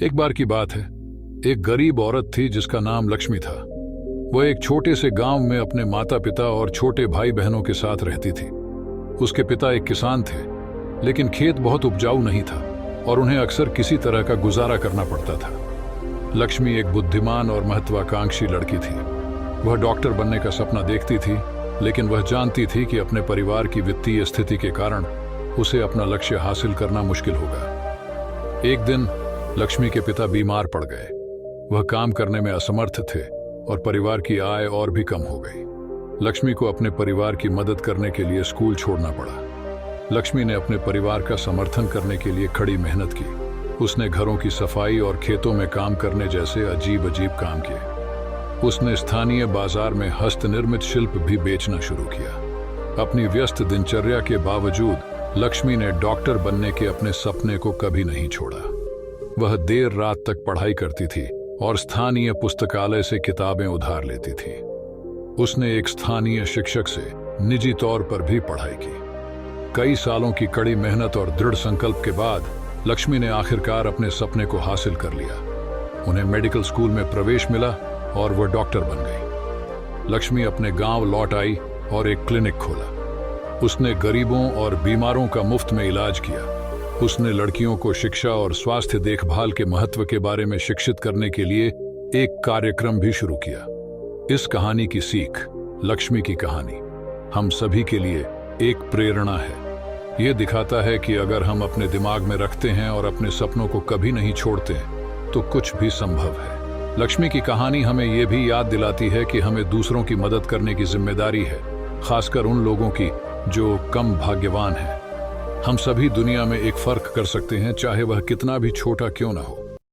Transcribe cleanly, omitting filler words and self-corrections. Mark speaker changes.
Speaker 1: एक बार की बात है, एक गरीब औरत थी जिसका नाम लक्ष्मी था। वह एक छोटे से गांव में अपने माता पिता और छोटे भाई बहनों के साथ रहती थी। उसके पिता एक किसान थे, लेकिन खेत बहुत उपजाऊ नहीं था और उन्हें अक्सर किसी तरह का गुजारा करना पड़ता था। लक्ष्मी एक बुद्धिमान और महत्वाकांक्षी लड़की थी। वह डॉक्टर बनने का सपना देखती थी, लेकिन वह जानती थी कि अपने परिवार की वित्तीय स्थिति के कारण उसे अपना लक्ष्य हासिल करना मुश्किल होगा। एक दिन लक्ष्मी के पिता बीमार पड़ गए। वह काम करने में असमर्थ थे और परिवार की आय और भी कम हो गई। लक्ष्मी को अपने परिवार की मदद करने के लिए स्कूल छोड़ना पड़ा। लक्ष्मी ने अपने परिवार का समर्थन करने के लिए कड़ी मेहनत की। उसने घरों की सफाई और खेतों में काम करने जैसे अजीब अजीब काम किए। उसने स्थानीय बाजार में हस्तनिर्मित शिल्प भी बेचना शुरू किया। अपनी व्यस्त दिनचर्या के बावजूद लक्ष्मी ने डॉक्टर बनने के अपने सपने को कभी नहीं छोड़ा। वह देर रात तक पढ़ाई करती थी और स्थानीय पुस्तकालय से किताबें उधार लेती थी। उसने एक स्थानीय शिक्षक से निजी तौर पर भी पढ़ाई की। कई सालों की कड़ी मेहनत और दृढ़ संकल्प के बाद लक्ष्मी ने आखिरकार अपने सपने को हासिल कर लिया। उन्हें मेडिकल स्कूल में प्रवेश मिला और वह डॉक्टर बन गई। लक्ष्मी अपने गांव लौट आई और एक क्लिनिक खोला। उसने गरीबों और बीमारों का मुफ्त में इलाज किया। उसने लड़कियों को शिक्षा और स्वास्थ्य देखभाल के महत्व के बारे में शिक्षित करने के लिए एक कार्यक्रम भी शुरू किया। इस कहानी की सीख, लक्ष्मी की कहानी, हम सभी के लिए एक प्रेरणा है। यह दिखाता है कि अगर हम अपने दिमाग में रखते हैं और अपने सपनों को कभी नहीं छोड़ते, तो कुछ भी संभव है। लक्ष्मी की कहानी हमें यह भी याद दिलाती है कि हमें दूसरों की मदद करने की जिम्मेदारी है, खासकर उन लोगों की जो कम भाग्यवान हैं। हम सभी दुनिया में एक फर्क कर सकते हैं, चाहे वह कितना भी छोटा क्यों ना हो।